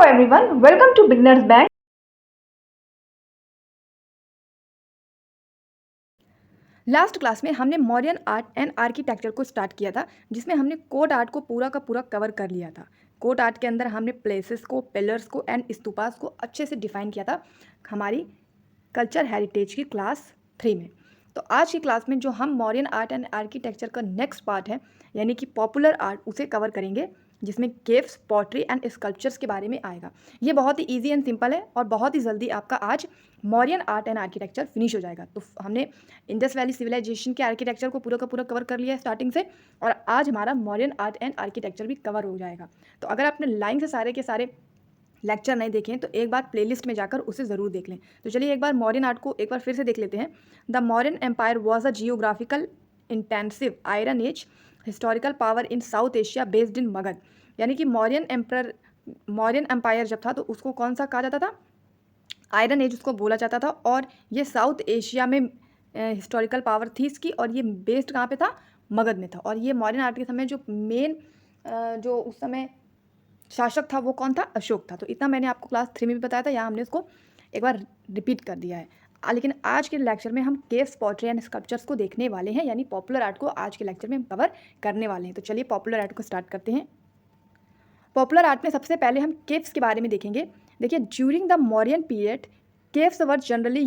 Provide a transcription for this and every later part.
everyone, welcome to Beginners Bank. Last class में हमने modern art and architecture को start किया था, जिसमें हमने कोट आर्ट को पूरा का पूरा कवर कर लिया था। कोट आर्ट के अंदर हमने प्लेसेस को, पिलर्स को एंड स्तूपास को अच्छे से डिफाइन किया था हमारी कल्चर हेरिटेज की क्लास 3 में। तो आज की क्लास में जो हम मॉडर्न आर्ट एंड आर्किटेक्चर का नेक्स्ट पार्ट है, यानी कि पॉपुलर आर्ट, उसे कवर करेंगे, जिसमें केव्स, पॉटरी एंड स्कल्पचर्स के बारे में आएगा। ये बहुत ही इजी एंड सिंपल है और बहुत ही जल्दी आपका आज modern art and architecture finish हो जाएगा। तो हमने इंडस वैली सिविलाइजेशन के आर्किटेक्चर को पूरा का पूरा कवर कर लिया है स्टार्टिंग से, और आज हमारा मॉडर्न आर्ट एंड आर्किटेक्चर भी कवर हो जाएगा। तो अगर आपने लाइन से सारे के सारे लेक्चर नहीं देखें तो एक बार प्लेलिस्ट में जाकर उसे ज़रूर देख लें। तो चलिए एक बार मॉडर्न आर्ट को एक बार फिर से देख लेते हैं। The modern empire was a geographical intensive iron age historical power in South Asia based in Magadha. यानी कि मौर्यन एम्पायर जब था तो उसको कौन सा कहा जाता था? आयरन एज उसको बोला जाता था, और ये साउथ एशिया में हिस्टोरिकल पावर थी इसकी, और ये बेस्ड कहाँ पे था? मगध में था। और ये मॉडर्न आर्ट के समय जो मेन जो उस समय शासक था वो कौन था? अशोक था। तो इतना मैंने आपको क्लास 3 में भी बताया था, यहाँ हमने इसको एक बार रिपीट कर दिया है। लेकिन आज के लेक्चर में हम केव्स, पॉटरी एंड स्कल्पचर्स को देखने वाले हैं, यानी पॉपुलर आर्ट को आज के लेक्चर में हम कवर करने वाले हैं। तो चलिए पॉपुलर आर्ट को स्टार्ट करते हैं। पॉपुलर आर्ट में सबसे पहले हम केव्स के बारे में देखेंगे। देखिए, during the Mauryan period caves were generally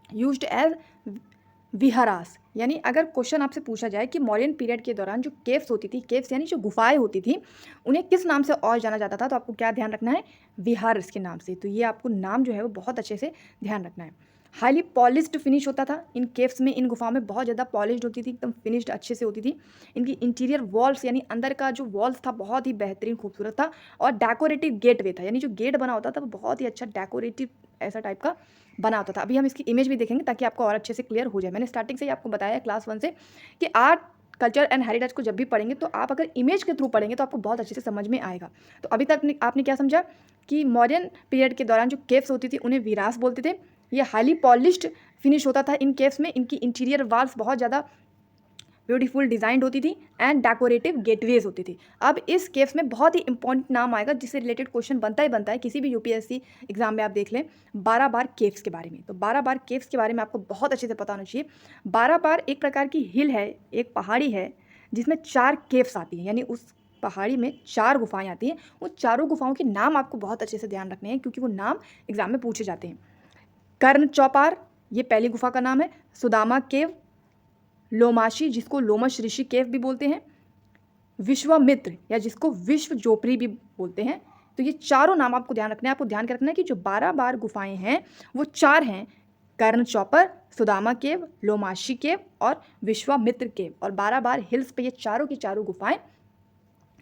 used as viharas. यानी अगर क्वेश्चन आपसे पूछा जाए कि मौर्यन पीरियड के दौरान जो केव्स होती थी, केव्स यानी जो गुफाएं होती थी, उन्हें किस नाम से और जाना जाता था? तो आपको क्या ध्यान रखना है? विहार इसके नाम से। तो ये आपको नाम जो है वो बहुत अच्छे से ध्यान रखना है। हाईली पॉलिश्ड फिनिश होता था इन केव्स में, इन गुफाओं में बहुत ज़्यादा पॉलिश्ड होती थी, एकदम फिनिश्ड अच्छे से होती थी। इनकी इंटीरियर वॉल्स यानी अंदर का जो वॉल्स था बहुत ही बेहतरीन खूबसूरत था, और डेकोरेटिव गेट वे था, यानी जो गेट बना होता था वो बहुत ही अच्छा डेकोरेटिव ऐसा टाइप का बना होता था। अभी हम इसकी इमेज भी देखेंगे ताकि आपको और अच्छे से क्लियर हो जाए। मैंने स्टार्टिंग से ही आपको बताया है क्लास 1 से कि आर्ट, कल्चर एंड हेरिटेज को जब भी पढ़ेंगे तो आप अगर इमेज के थ्रू पढ़ेंगे तो आपको बहुत अच्छे से समझ में आएगा। तो अभी तक आपने क्या समझा कि मॉडर्न पीरियड के दौरान जो केव्स होती थी उन्हें विरास बोलते थे। ये हाईली पॉलिश्ड फिनिश होता था इन केव्स में, इनकी इंटीरियर वॉल्स बहुत ज़्यादा ब्यूटीफुल डिजाइंड होती थी एंड डेकोरेटिव गेटवेज होती थी। अब इस केव्स में बहुत ही इंपॉर्टेंट नाम आएगा जिससे रिलेटेड क्वेश्चन बनता ही बनता है, किसी भी यूपीएससी एग्जाम में आप देख लें, 12 बार केव्स के बारे में। तो 12 बार केव्स के बारे में आपको बहुत अच्छे से पता होना चाहिए। 12 बार एक प्रकार की हिल है, एक पहाड़ी है जिसमें 4 केव्स आती हैं, यानी उस पहाड़ी में 4 गुफाएं आती हैं। उन चारों गुफाओं के नाम आपको बहुत अच्छे से ध्यान रखने हैं क्योंकि वो नाम एग्जाम में पूछे जाते हैं। कर्ण चौपार, ये पहली गुफा का नाम है। सुदामा केव, लोमाशी जिसको लोमश ऋषि केव भी बोलते हैं, विश्वामित्र या जिसको विश्व जोपरी भी बोलते हैं। तो ये चारों नाम आपको ध्यान रखना है। आपको ध्यान रखना है कि जो 12 बार गुफाएं हैं वो 4 हैं: कर्ण चौपर, सुदामा केव, लोमाशी केव और विश्वामित्र केव। और 12 बार हिल्स पे ये चारों की चारों गुफाएं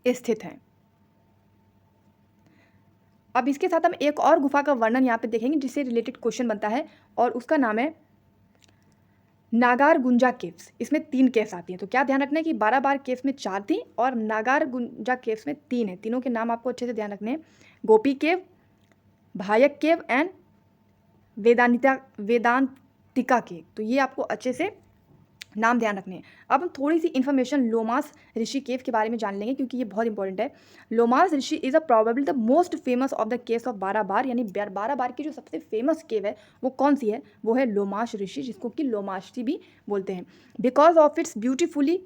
स्थित हैं। अब इसके साथ हम एक और गुफा का वर्णन यहाँ पे देखेंगे जिससे रिलेटेड क्वेश्चन बनता है, और उसका नाम है नागार गुंजा केव्स। इसमें 3 केव्स आती हैं। तो क्या ध्यान रखना है कि 12 बार केव्स में 4 थी और नागार गुंजा केव्स में 3 है। तीनों के नाम आपको अच्छे से ध्यान रखने हैं: गोपी केव, भायक केव एंड वेदांतिका केव। तो ये आपको अच्छे से नाम ध्यान रखने हैं। अब हम थोड़ी सी इन्फॉर्मेशन लोमास ऋषि केव के बारे में जान लेंगे क्योंकि ये बहुत इंपॉर्टेंट है। Lomas Rishi is a probably the most famous of the caves of 12 बार, यानी 12 बार की जो सबसे फेमस केव है वो कौन सी है? वो है लोमास ऋषि, जिसको कि लोमाशी भी बोलते हैं। Because of its beautifully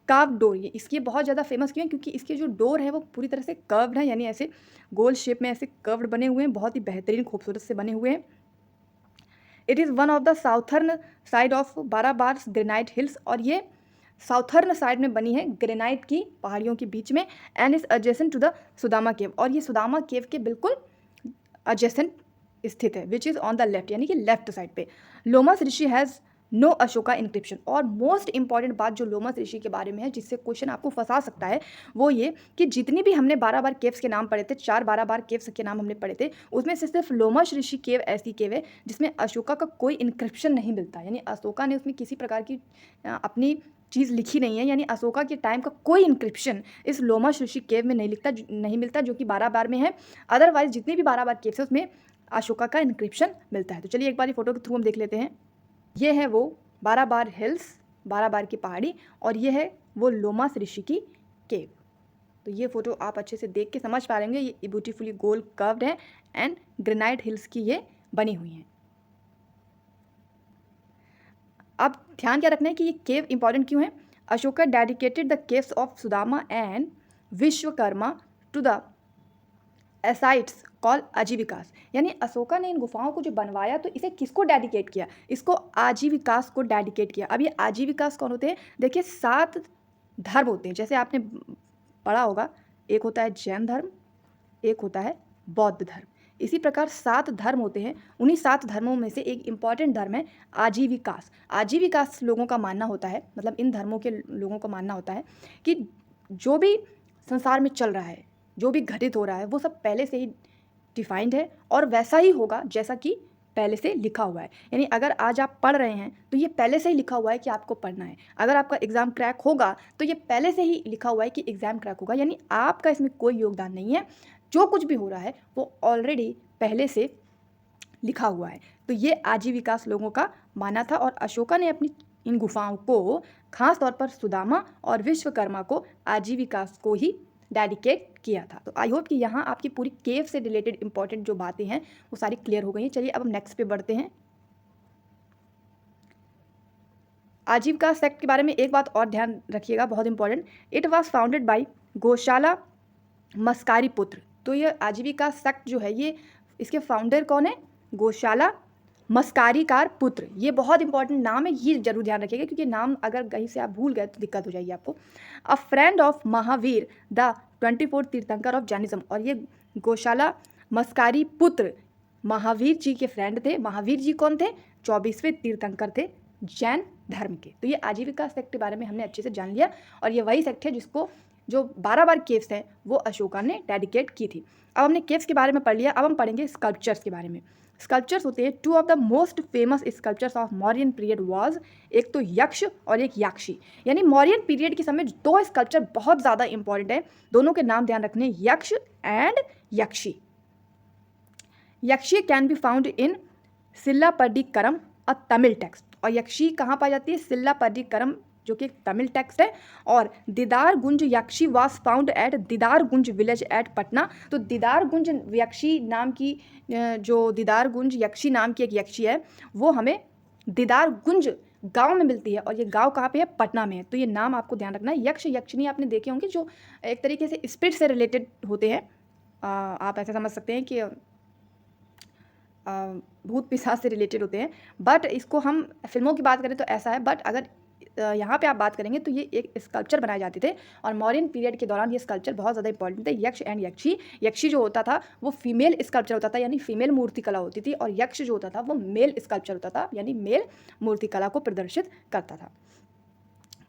curve door, ये इसकी बहुत ज़्यादा फेमस क्यों है? क्योंकि इसके जो डोर है वो पूरी तरह से कर्व्ड है, यानी ऐसे गोल शेप में ऐसे कर्व्ड बने हुए हैं, बहुत ही बेहतरीन खूबसूरत से बने हुए हैं। It is one of the southern side of 12 bar granite hills, और ये साउथर्न साइड में बनी है ग्रेनाइट की पहाड़ियों के बीच में, and is adjacent to the Sudama cave, और ये सुदामा केव के बिल्कुल एडजेसेंट स्थित है, which is on the left, यानी कि लेफ्ट साइड पे। Lomas Rishi has no Ashoka inscription. और मोस्ट इंपॉर्टेंट बात जो लोमस ऋषि के बारे में है जिससे क्वेश्चन आपको फंसा सकता है वो ये कि जितनी भी हमने 12 बार केव्स के नाम पढ़े थे, 12 बार केव्स के नाम हमने पढ़े थे, उसमें से सिर्फ लोमस ऋषि केव ऐसी केव है जिसमें अशोका का कोई इंक्रिप्शन नहीं मिलता, यानी अशोका ने उसमें किसी प्रकार की अपनी चीज़ लिखी नहीं है, यानी अशोका के टाइम का कोई इंक्रिप्शन इस लोमस ऋषि केव में नहीं मिलता जो कि 12 बार में है। अदरवाइज जितनी भी 12 बार केव्स है उसमें अशोका का इंक्रिप्शन मिलता है। तो चलिए एक बार ये फोटो के थ्रू हम देख लेते हैं। ये है वो 12 बार हिल्स, 12 बार की पहाड़ी, और ये है वो लोमस ऋषि की केव। तो ये फ़ोटो आप अच्छे से देख के समझ पा रहे होंगे, ये ब्यूटीफुली गोल कर्व्ड है एंड ग्रेनाइट हिल्स की ये बनी हुई हैं। अब ध्यान क्या रखना है कि ये केव इंपॉर्टेंट क्यों है। Ashoka dedicated the caves of Sudama and Vishwakarma to the ascetics call Ajivikas, यानी अशोका ने इन गुफाओं को जो बनवाया तो इसे किसको डेडिकेट किया, इसको आजीविकास को डेडिकेट किया। अब ये आजीविकास कौन होते हैं, देखिए 7 धर्म होते हैं, जैसे आपने पढ़ा होगा, एक होता है जैन धर्म, एक होता है बौद्ध धर्म, इसी प्रकार 7 धर्म होते हैं। उन्हीं 7 धर्मों में से एक इम्पॉर्टेंट धर्म है आजीविकास। आजीविकास लोगों का मानना होता है, मतलब इन धर्मों के लोगों का मानना होता है कि जो भी संसार में चल रहा है, जो भी घटित हो रहा है, वो सब पहले से ही डिफाइंड है और वैसा ही होगा जैसा कि पहले से लिखा हुआ है। यानी अगर आज आप पढ़ रहे हैं तो ये पहले से ही लिखा हुआ है कि आपको पढ़ना है। अगर आपका एग्ज़ाम क्रैक होगा तो ये पहले से ही लिखा हुआ है कि एग्ज़ाम क्रैक होगा, यानी आपका इसमें कोई योगदान नहीं है। जो कुछ भी हो रहा है वो ऑलरेडी पहले से लिखा हुआ है। तो ये आजीविकास लोगों का मानना था और अशोका ने अपनी इन गुफाओं को खास तौर पर सुदामा और विश्वकर्मा को आजीविकास को ही डेडिकेट किया था। तो आई होप कि यहाँ आपकी पूरी केव से रिलेटेड इंपॉर्टेंट जो बातें हैं वो सारी क्लियर हो गई हैं। चलिए अब हम नेक्स्ट पे बढ़ते हैं। आजीविका सेक्ट के बारे में एक बात और ध्यान रखिएगा, बहुत important. It was founded by गोशाला मस्कारी पुत्र। तो ये आजीविका सेक्ट जो है ये इसके फाउंडर कौन है, गोशाला मस्कारीकार पुत्र। ये बहुत इंपॉर्टेंट नाम है, ये जरूर ध्यान रखिएगा क्योंकि नाम अगर कहीं से आप भूल गए तो दिक्कत हो जाएगी आपको। अ फ्रेंड ऑफ महावीर द 24 तीर्थंकर ऑफ जैनिज्म। और ये गोशाला मस्कारी पुत्र महावीर जी के फ्रेंड थे। महावीर जी कौन थे, 24वें तीर्थंकर थे जैन धर्म के। तो ये आजीविका सेक्ट के बारे में हमने अच्छे से जान लिया और ये वही सेक्ट है जिसको जो 12 केव्स हैं वो अशोका ने डेडिकेट की थी। अब हमने केव्स के बारे में पढ़ लिया, अब हम पढ़ेंगे स्कल्पचर्स के बारे में। स्कल्पचर्स होते हैं 2 of the most famous sculptures of Mauryan period was, एक तो यक्ष और एक याक्षी। यानी मौर्यन पीरियड के समय 2 स्कल्पचर बहुत ज़्यादा इंपॉर्टेंट है, दोनों के नाम ध्यान रखने, yaksha and yakshi. Yakshi can be found in Silappatikaram a Tamil text. और यक्षी कहाँ पाई जाती है, सिल्लापड्डीकरम जो कि एक तमिल टेक्स्ट है। और दीदार गुंज यक्षी वाज फाउंड एट दीदार गुंज विलेज एट पटना। तो दीदार गुंज यक्षी नाम की जो दीदार गुंज यक्षी नाम की एक यक्षी है वो हमें दीदार गुंज गांव में मिलती है और ये गांव कहाँ पे है, पटना में है। तो ये नाम आपको ध्यान रखना है। यक्ष यक्षिणी आपने देखे होंगे जो एक तरीके से स्पिरिट से रिलेटेड होते हैं। आप ऐसे समझ सकते हैं कि भूत पिशाच से रिलेटेड होते हैं। बट इसको हम फिल्मों की बात करें तो ऐसा है, बट अगर यहाँ पे आप बात करेंगे तो ये एक स्कल्पचर बनाए जाते थे और मौर्यन पीरियड के दौरान ये स्कल्पचर बहुत ज़्यादा इंपॉर्टेंट थे। यक्ष एंड यक्षी, यक्षी जो होता था वो फीमेल स्कल्पचर होता था यानी फीमेल मूर्ति कला होती थी और यक्ष जो होता था वो मेल स्कल्पचर होता था यानी मेल मूर्ति कला को प्रदर्शित करता था।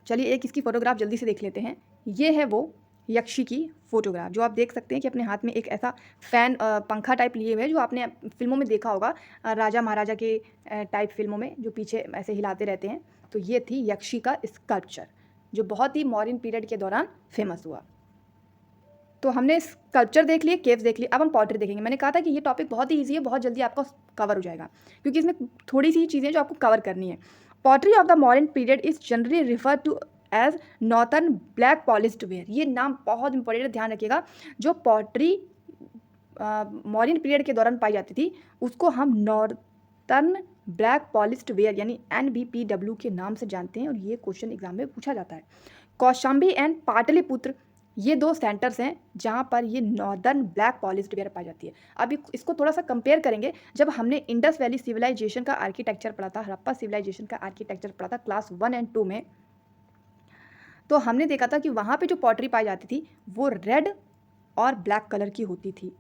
चलिए एक इसकी फोटोग्राफ जल्दी से देख लेते हैं। ये है वो यक्षी की फोटोग्राफ जो आप देख सकते हैं कि अपने हाथ में एक ऐसा फैन पंखा टाइप लिए हुए है जो आपने फिल्मों में देखा होगा, राजा महाराजा के टाइप फिल्मों में जो पीछे ऐसे हिलाते रहते हैं। तो ये थी यक्षी का स्कल्पचर जो बहुत ही मौर्यन पीरियड के दौरान फेमस हुआ। तो हमने स्कल्पचर देख लिए, केव्स देख लिए, अब हम पॉटरी देखेंगे। मैंने कहा था कि ये टॉपिक बहुत ही ईजी है, बहुत जल्दी आपका कवर हो जाएगा क्योंकि इसमें थोड़ी सी चीज़ें जो आपको कवर करनी है। Pottery of the modern period is generally refer to as northern black polished ware. ये नाम बहुत इंपॉर्टेंट है, ध्यान रखिएगा। जो पॉटरी मॉडर्न पीरियड के दौरान पाई जाती थी उसको हम नॉर्थर्न ब्लैक पॉलिश्ड वेयर यानी NBPW के नाम से जानते हैं और ये क्वेश्चन एग्जाम में पूछा जाता है। कौशाम्बी एंड पाटलिपुत्र ये 2 सेंटर्स हैं जहाँ पर ये नॉर्दर्न ब्लैक पॉलिश्ड वेयर पाई जाती है। अब इसको थोड़ा सा कंपेयर करेंगे। जब हमने इंडस वैली सिविलाइजेशन का आर्किटेक्चर पढ़ा था, हड़प्पा सिविलाइजेशन का आर्किटेक्चर पढ़ा था क्लास 1 और 2 में, तो हमने देखा था कि वहाँ पे जो पॉटरी पाई जाती थी वो रेड और ब्लैक कलर की होती थी।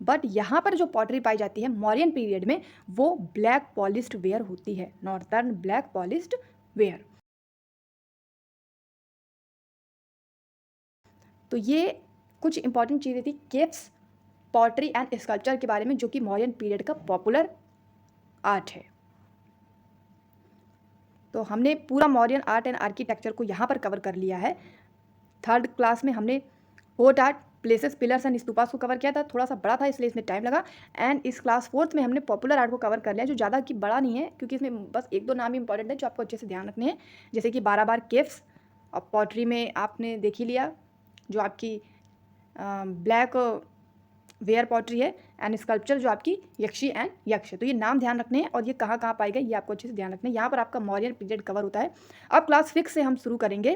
बट यहाँ पर जो पॉटरी पाई जाती है मौर्यन पीरियड में वो ब्लैक पॉलिश्ड वेयर होती है, नॉर्थर्न ब्लैक पॉलिश्ड वेयर। तो ये कुछ इंपॉर्टेंट चीज़ें थी केव्स, पॉटरी एंड स्कल्पचर के बारे में जो कि मौर्यन पीरियड का पॉपुलर आर्ट है। तो हमने पूरा मौर्यन आर्ट एंड आर्किटेक्चर को यहाँ पर कवर कर लिया है। 3rd क्लास में हमने fort art, places, pillars and stupas को कवर किया था, थोड़ा सा बड़ा था इसलिए इसमें टाइम लगा। एंड इस क्लास 4th में हमने पॉपुलर आर्ट को कवर कर लिया जो ज़्यादा की बड़ा नहीं है क्योंकि इसमें बस 1-2 नाम ही इंपॉर्टेंट है जो आपको अच्छे से ध्यान रखने हैं, जैसे कि 12 केव्स और पॉटरी में आपने देख ही लिया जो आपकी ब्लैक वेयर पॉटरी है, एंड स्कल्पचर जो आपकी यक्षी एंड यक्ष है। तो ये नाम ध्यान रखने हैं और ये कहाँ कहाँ पाए गए ये आपको अच्छे से ध्यान रखना है। यहाँ पर आपका मौर्यन पीरियड कवर होता है। अब क्लास 5 से हम शुरू करेंगे।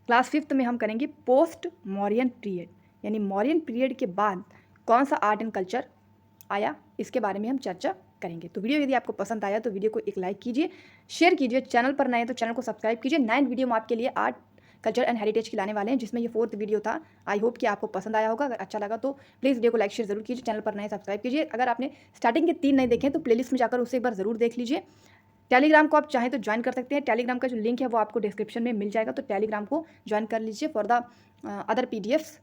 क्लास 5 में हम करेंगे पोस्ट मौर्यन पीरियड, यानी मौर्यन पीरियड के बाद कौन सा आर्ट एंड कल्चर आया, इसके बारे में हम चर्चा करेंगे। तो वीडियो यदि आपको पसंद आया तो वीडियो को एक लाइक कीजिए, शेयर कीजिए, चैनल पर नए हैं तो चैनल को सब्सक्राइब कीजिए। 9 वीडियो हम आपके लिए आर्ट कल्चर एंड हेरिटेज की लाने वाले हैं, जिसमें ये 4th वीडियो था। आई होप कि आपको पसंद आया होगा। अगर अच्छा लगा तो प्लीज़ वीडियो को लाइक शेयर जरूर कीजिए, चैनल पर नए सब्सक्राइब कीजिए। अगर आपने स्टार्टिंग के 3 नहीं देखे तो प्लेलिस्ट में जाकर उसे एक बार ज़रूर देख लीजिए। टेलीग्राम को आप चाहें तो ज्वाइन कर सकते हैं। टेलीग्राम का जो लिंक है वो आपको डिस्क्रिप्शन में मिल जाएगा, तो टेलीग्राम को ज्वाइन कर लीजिए फॉर द अदर पीडीएफ्स।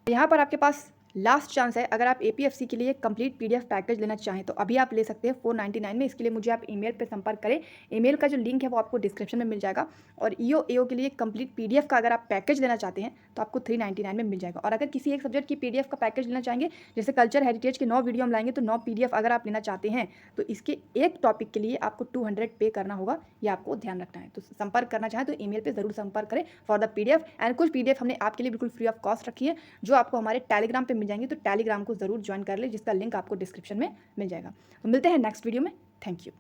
यहाँ पर आपके पास लास्ट चांस है। अगर आप एपीएफसी के लिए कंप्लीट पीडीएफ पैकेज लेना चाहें तो अभी आप ले सकते हैं 499 में। इसके लिए मुझे आप ईमेल पे संपर्क करें। ईमेल का जो लिंक है वो आपको डिस्क्रिप्शन में मिल जाएगा। और ईओ एओ के लिए कंप्लीट पीडीएफ का अगर आप पैकेज लेना चाहते हैं तो आपको 399 में मिल जाएगा। और अगर किसी एक सब्जेक्ट की पीडीएफ का पैकेज लेना चाहेंगे, जैसे कल्चर हेरिटेज के 9 वीडियो हम लाएंगे, तो 9 पीडीएफ अगर आप लेना चाहते हैं तो इसके एक टॉपिक के लिए आपको 200 पे करना होगा, ये आपको ध्यान रखना है। तो संपर्क करना चाहें तो ईमेल पे ज़रूर संपर्क करें फॉर द पीडीएफ। एंड कुछ पीडीएफ हमने आपके लिए बिल्कुल फ्री ऑफ कॉस्ट रखी है, जो आपको हमारे टेलीग्राम पे मिल जाएंगे। तो टेलीग्राम को ज़रूर ज्वाइन कर ले, जिसका लिंक आपको डिस्क्रिप्शन में मिल जाएगा। तो मिलते हैं नेक्स्ट वीडियो में। Thank you.